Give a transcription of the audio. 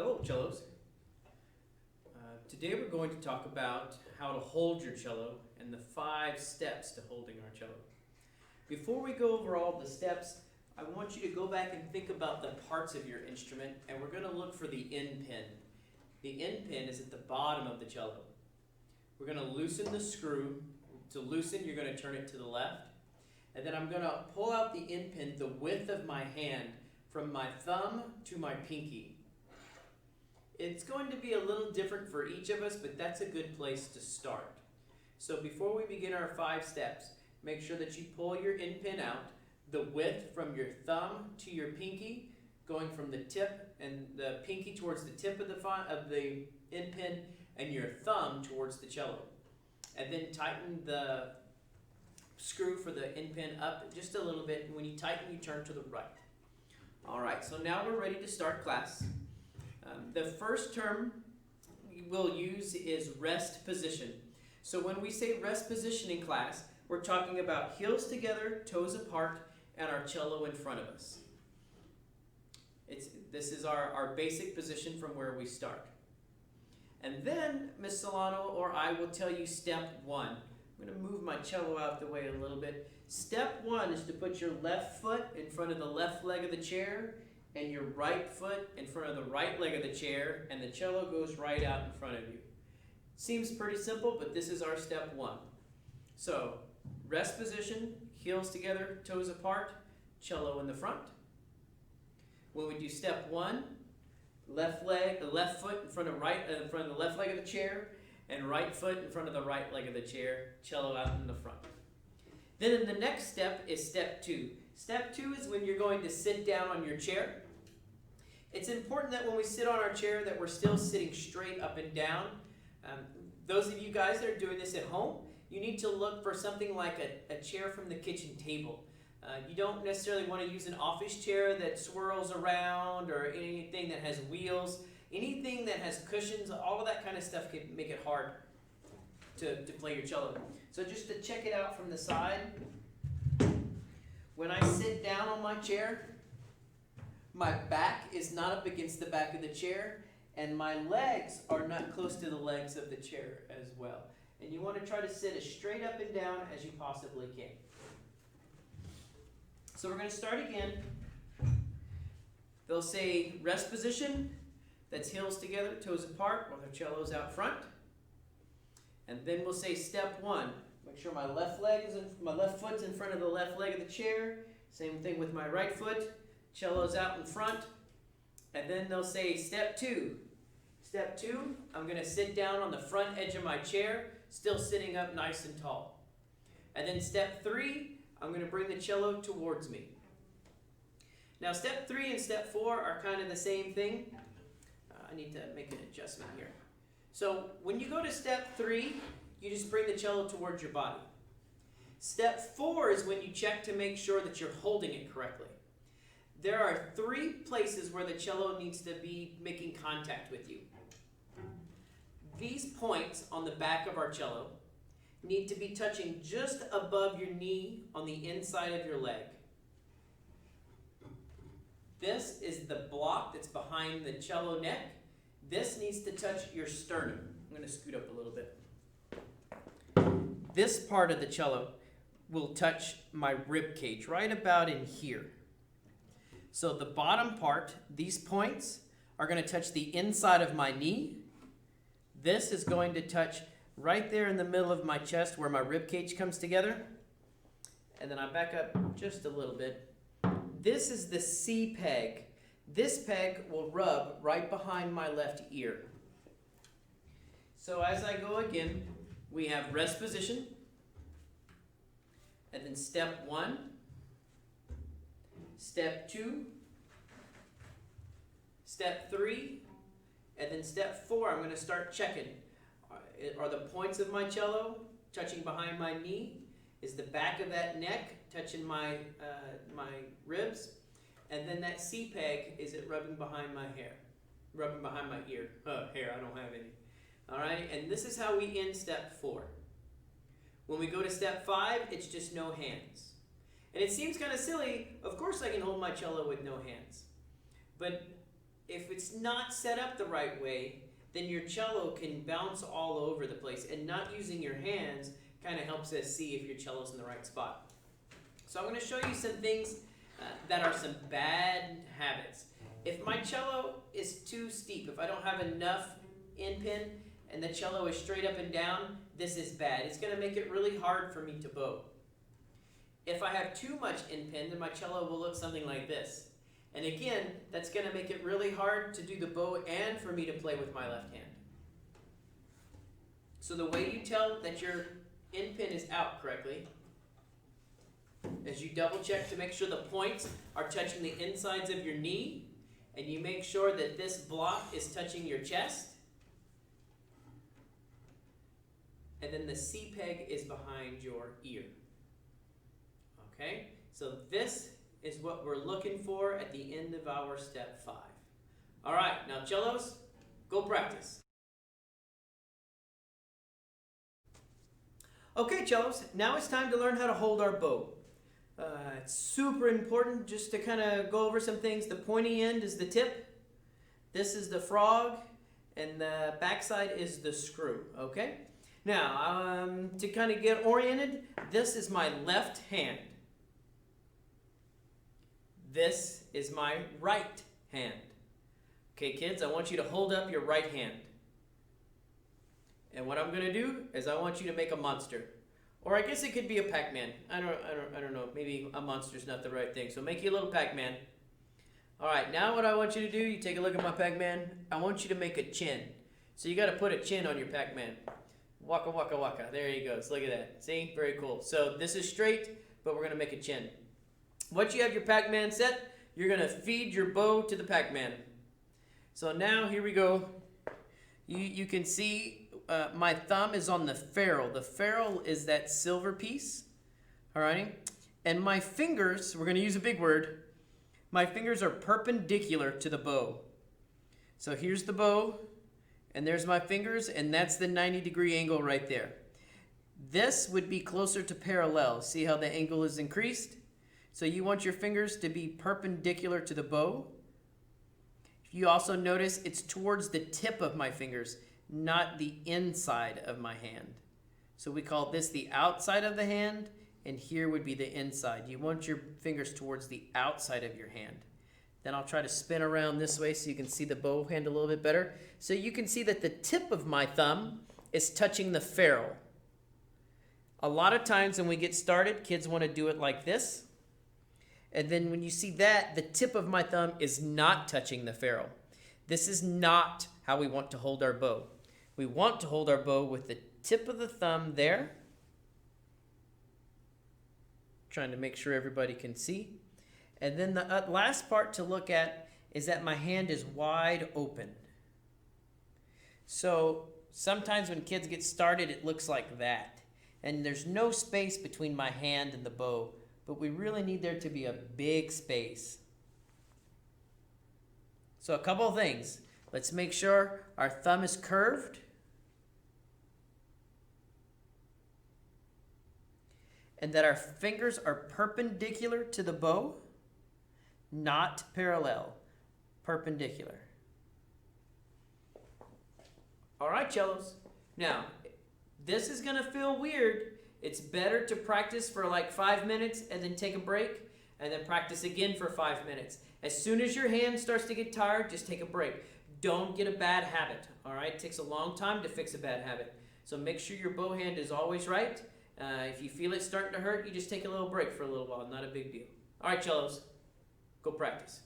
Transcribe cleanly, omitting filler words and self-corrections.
Hello, cellos. Today we're going to talk about how to hold your cello and the 5 steps to holding our cello. Before we go over all the steps, I want you to go back and think about the parts of your instrument, and we're going to look for the end pin. The end pin is at the bottom of the cello. We're going to loosen the screw. To loosen, you're going to turn it to the left, and then I'm going to pull out the end pin the width of my hand from my thumb to my pinky. It's going to be a little different for each of us, but that's a good place to start. So before we begin our 5 steps, make sure that you pull your end pin out, the width from your thumb to your pinky, going from the tip and the pinky towards the tip of the end pin and your thumb towards the cello. And then tighten the screw for the end pin up just a little bit, and when you tighten, you turn to the right. All right, so now we're ready to start class. The first term we'll use is rest position. So when we say rest position in class, we're talking about heels together, toes apart, and our cello in front of us. This is our basic position from where we start. And then Miss Solano or I will tell you step 1. I'm going to move my cello out the way a little bit. Step 1 is to put your left foot in front of the left leg of the chair and your right foot in front of the right leg of the chair, and the cello goes right out in front of you. Seems pretty simple, but this is our step 1. So, rest position, heels together, toes apart, cello in the front. When we do step 1, left foot in front of the left leg of the chair, and right foot in front of the right leg of the chair, cello out in the front. Then the next step is step 2. Step 2 is when you're going to sit down on your chair. It's important that when we sit on our chair that we're still sitting straight up and down. Those of you guys that are doing this at home, you need to look for something like a chair from the kitchen table. You don't necessarily want to use an office chair that swirls around or anything that has wheels. Anything that has cushions, all of that kind of stuff can make it hard to play your cello. So just to check it out from the side, when I sit down on my chair, my back is not up against the back of the chair, and my legs are not close to the legs of the chair as well. And you want to try to sit as straight up and down as you possibly can. So we're going to start again. They'll say rest position, that's heels together, toes apart, while the cello's out front. And then we'll say step 1. Make sure my left foot's in front of the left leg of the chair. Same thing with my right foot. Cello's out in front. And then they'll say step 2. Step 2, I'm going to sit down on the front edge of my chair, still sitting up nice and tall. And then step 3, I'm going to bring the cello towards me. Now step 3 and step 4 are kind of the same thing. I need to make an adjustment here. So when you go to step 3, you just bring the cello towards your body. Step 4 is when you check to make sure that you're holding it correctly. There are 3 places where the cello needs to be making contact with you. These points on the back of our cello need to be touching just above your knee on the inside of your leg. This is the block that's behind the cello neck. This needs to touch your sternum. I'm going to scoot up a little bit. This part of the cello will touch my rib cage right about in here. So the bottom part, these points, are going to touch the inside of my knee. This is going to touch right there in the middle of my chest where my rib cage comes together. And then I back up just a little bit. This is the C peg. This peg will rub right behind my left ear. So as I go again, we have rest position, and then step 1, step 2, step 3, and then step 4. I'm going to start checking. Are the points of my cello touching behind my knee? Is the back of that neck touching my ribs? And then that C peg, is it rubbing behind my hair? Rubbing behind my ear. Hair, I don't have any. All right, and this is how we end step 4. When we go to step 5, it's just no hands. And it seems kind of silly. Of course I can hold my cello with no hands. But if it's not set up the right way, then your cello can bounce all over the place, and not using your hands kind of helps us see if your cello's in the right spot. So I'm going to show you some things that are some bad habits. If my cello is too steep, if I don't have enough in pin and the cello is straight up and down, this is bad. It's going to make it really hard for me to bow. If I have too much in pin, then my cello will look something like this. And again, that's going to make it really hard to do the bow and for me to play with my left hand. So the way you tell that your in pin is out correctly is you double check to make sure the points are touching the insides of your knee, and you make sure that this block is touching your chest, and then the C peg is behind your ear. Okay, so this is what we're looking for at the end of our step 5. All right, now cellos, go practice. Okay, cellos, now it's time to learn how to hold our bow. It's super important just to kind of go over some things. The pointy end is the tip, this is the frog, and the backside is the screw, okay? Now, to kind of get oriented, this is my left hand. This is my right hand. Okay, kids, I want you to hold up your right hand. And what I'm going to do is I want you to make a monster. Or I guess it could be a Pac-Man. I don't know. Maybe a monster's not the right thing. So make you a little Pac-Man. All right, now what I want you to do, you take a look at my Pac-Man. I want you to make a chin. So you got to put a chin on your Pac-Man. Waka, waka, waka. There he goes. Look at that. See? Very cool. So this is straight, but we're going to make a chin. Once you have your Pac-Man set, you're going to feed your bow to the Pac-Man. So now, here we go. You can see my thumb is on the ferrule. The ferrule is that silver piece. All right? And my fingers, we're going to use a big word, my fingers are perpendicular to the bow. So here's the bow, and there's my fingers, and that's the 90-degree angle right there. This would be closer to parallel. See how the angle is increased? So you want your fingers to be perpendicular to the bow. You also notice it's towards the tip of my fingers, not the inside of my hand. So we call this the outside of the hand, and here would be the inside. You want your fingers towards the outside of your hand. Then I'll try to spin around this way so you can see the bow hand a little bit better. So you can see that the tip of my thumb is touching the ferrule. A lot of times when we get started, kids want to do it like this. And then when you see that, the tip of my thumb is not touching the ferrule. This is not how we want to hold our bow. We want to hold our bow with the tip of the thumb there. Trying to make sure everybody can see. And then the last part to look at is that my hand is wide open. So sometimes when kids get started, it looks like that. And there's no space between my hand and the bow. But we really need there to be a big space. So a couple of things. Let's make sure our thumb is curved. And that our fingers are perpendicular to the bow, not parallel, perpendicular. All right, cellos. Now, this is going to feel weird. It's better to practice for like 5 minutes and then take a break and then practice again for 5 minutes. As soon as your hand starts to get tired, just take a break. Don't get a bad habit, all right? It takes a long time to fix a bad habit. So make sure your bow hand is always right. If you feel it starting to hurt, you just take a little break for a little while. Not a big deal. All right, cellos, go practice.